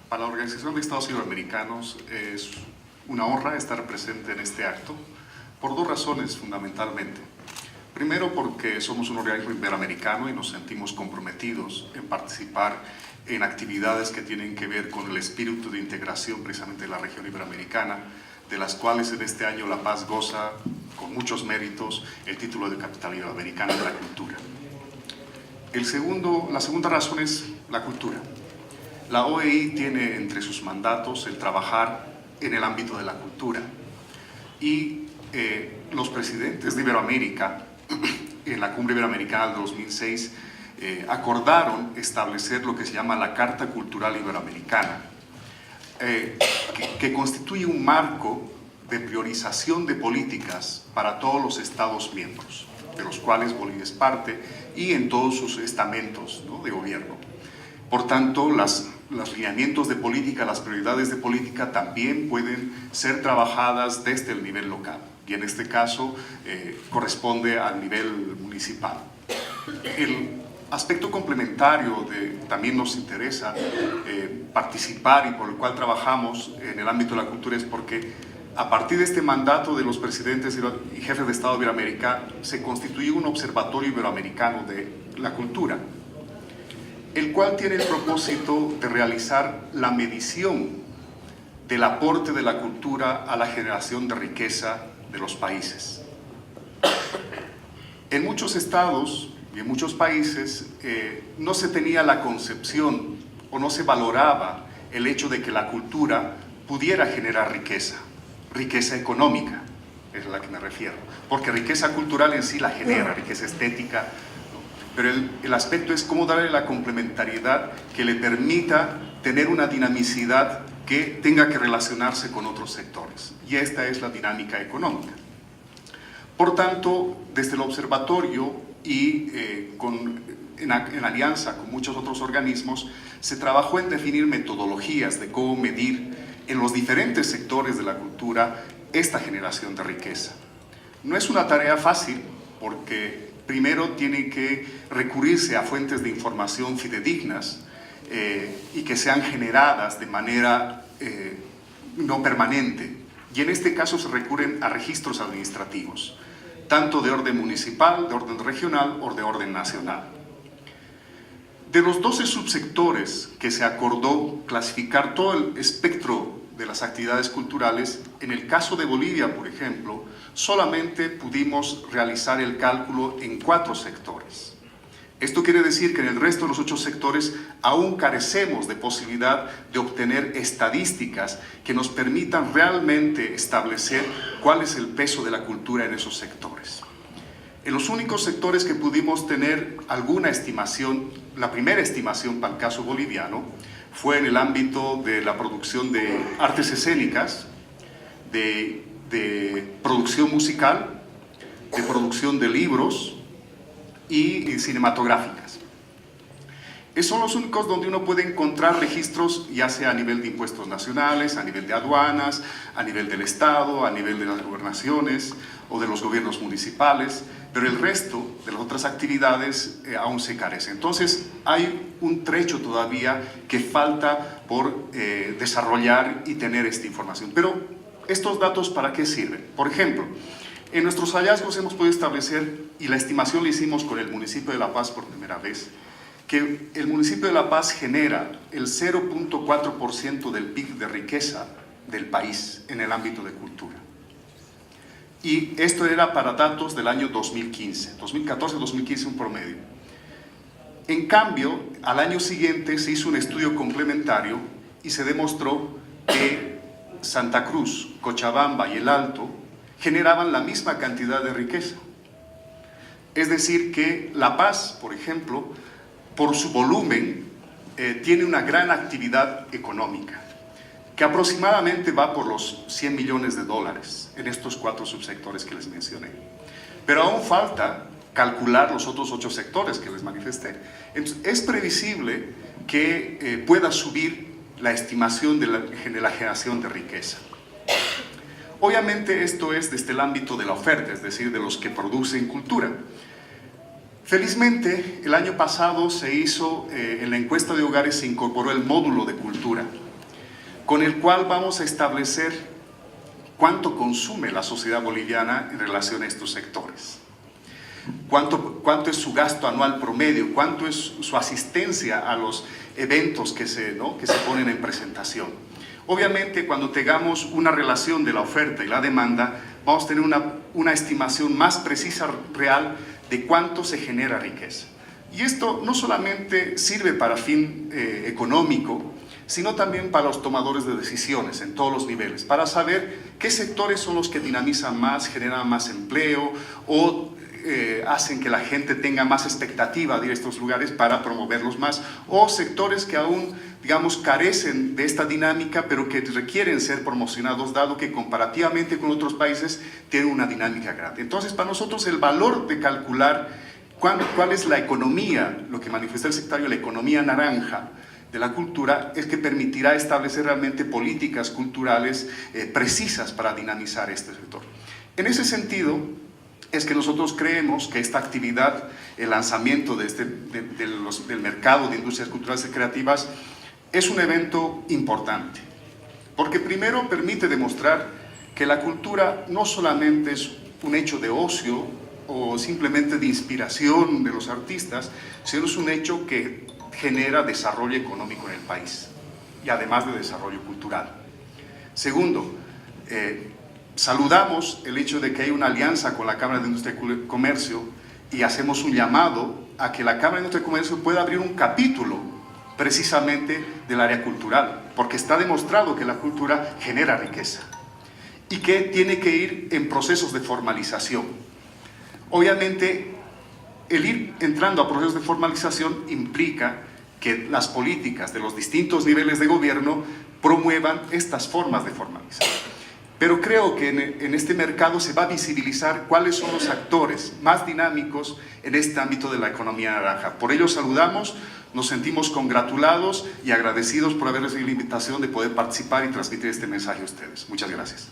Para la Organización de Estados Iberoamericanos es una honra estar presente en este acto por dos razones fundamentalmente. Primero, porque somos un organismo iberoamericano y nos sentimos comprometidos en participar en actividades que tienen que ver con el espíritu de integración precisamente de la región iberoamericana, de las cuales en este año La Paz goza con muchos méritos el título de Capital Iberoamericana de la Cultura. La segunda razón es la cultura. La OEI tiene entre sus mandatos el trabajar en el ámbito de la cultura y los presidentes de Iberoamérica en la Cumbre Iberoamericana del 2006 acordaron establecer lo que se llama la Carta Cultural Iberoamericana, que constituye un marco de priorización de políticas para todos los Estados miembros, de los cuales Bolivia es parte, y en todos sus estamentos, ¿no?, de gobierno. Por tanto, los lineamientos de política, las prioridades de política también pueden ser trabajadas desde el nivel local, y en este caso corresponde al nivel municipal. El aspecto complementario también nos interesa participar y por el cual trabajamos en el ámbito de la cultura es porque a partir de este mandato de los presidentes y jefes de Estado de Iberoamérica se constituyó un observatorio iberoamericano de la cultura, el cual tiene el propósito de realizar la medición del aporte de la cultura a la generación de riqueza de los países. En muchos estados y en muchos países no se tenía la concepción o no se valoraba el hecho de que la cultura pudiera generar riqueza económica, es a la que me refiero, porque riqueza cultural en sí la genera, riqueza estética, ¿no? Pero el aspecto es cómo darle la complementariedad que le permita tener una dinamicidad que tenga que relacionarse con otros sectores, y esta es la dinámica económica. Por tanto, desde el observatorio y en alianza con muchos otros organismos, se trabajó en definir metodologías de cómo medir en los diferentes sectores de la cultura esta generación de riqueza. No es una tarea fácil porque primero tiene que recurrirse a fuentes de información fidedignas y que sean generadas de manera no permanente, y en este caso se recurren a registros administrativos, tanto de orden municipal, de orden regional o de orden nacional. De los 12 subsectores que se acordó clasificar todo el espectro de las actividades culturales, en el caso de Bolivia, por ejemplo, solamente pudimos realizar el cálculo en 4 sectores. Esto quiere decir que en el resto de los 8 sectores aún carecemos de posibilidad de obtener estadísticas que nos permitan realmente establecer cuál es el peso de la cultura en esos sectores. En los únicos sectores que pudimos tener alguna estimación, la primera estimación para el caso boliviano, fue en el ámbito de la producción de artes escénicas, de producción musical, de producción de libros y cinematográficas. Esos son los únicos donde uno puede encontrar registros, ya sea a nivel de impuestos nacionales, a nivel de aduanas, a nivel del Estado, a nivel de las gobernaciones o de los gobiernos municipales, pero el resto de las otras actividades aún se carece. Entonces hay un trecho todavía que falta por desarrollar y tener esta información. Pero estos datos, ¿para qué sirven? Por ejemplo, en nuestros hallazgos hemos podido establecer, y la estimación la hicimos con el municipio de La Paz por primera vez, que el municipio de La Paz genera el 0.4% del PIB de riqueza del país en el ámbito de cultura. Y esto era para datos del año 2015, 2014-2015 un promedio. En cambio, al año siguiente se hizo un estudio complementario y se demostró que Santa Cruz, Cochabamba y El Alto generaban la misma cantidad de riqueza. Es decir, que La Paz, por ejemplo, por su volumen, tiene una gran actividad económica, que aproximadamente va por los 100 millones de dólares en estos 4 subsectores que les mencioné. Pero aún falta calcular los otros 8 sectores que les manifesté. Entonces, es previsible que pueda subir la estimación de la generación de riqueza. Obviamente esto es desde el ámbito de la oferta, es decir, de los que producen cultura. Felizmente, el año pasado se hizo, en la encuesta de hogares se incorporó el módulo de cultura, con el cual vamos a establecer cuánto consume la sociedad boliviana en relación a estos sectores. Cuánto es su gasto anual promedio, cuánto es su asistencia a los eventos que se ponen en presentación. Obviamente, cuando tengamos una relación de la oferta y la demanda, vamos a tener una estimación más precisa, real, de cuánto se genera riqueza. Y esto no solamente sirve para fin económico, sino también para los tomadores de decisiones en todos los niveles, para saber qué sectores son los que dinamizan más, generan más empleo o hacen que la gente tenga más expectativa de ir a estos lugares para promoverlos más, o sectores que aún, digamos, carecen de esta dinámica, pero que requieren ser promocionados, dado que comparativamente con otros países tienen una dinámica grande. Entonces, para nosotros el valor de calcular cuál es la economía, lo que manifiesta el sectario, la economía naranja de la cultura, es que permitirá establecer realmente políticas culturales precisas para dinamizar este sector. En ese sentido, es que nosotros creemos que esta actividad, el lanzamiento del mercado de industrias culturales y creativas, es un evento importante, porque primero permite demostrar que la cultura no solamente es un hecho de ocio o simplemente de inspiración de los artistas, sino es un hecho que genera desarrollo económico en el país y además de desarrollo cultural. Segundo, saludamos el hecho de que hay una alianza con la Cámara de Industria y Comercio y hacemos un llamado a que la Cámara de Industria y Comercio pueda abrir un capítulo precisamente del área cultural, porque está demostrado que la cultura genera riqueza y que tiene que ir en procesos de formalización. Obviamente, el ir entrando a procesos de formalización implica que las políticas de los distintos niveles de gobierno promuevan estas formas de formalización. Pero creo que en este mercado se va a visibilizar cuáles son los actores más dinámicos en este ámbito de la economía naranja. Por ello saludamos, nos sentimos congratulados y agradecidos por haber recibido la invitación de poder participar y transmitir este mensaje a ustedes. Muchas gracias.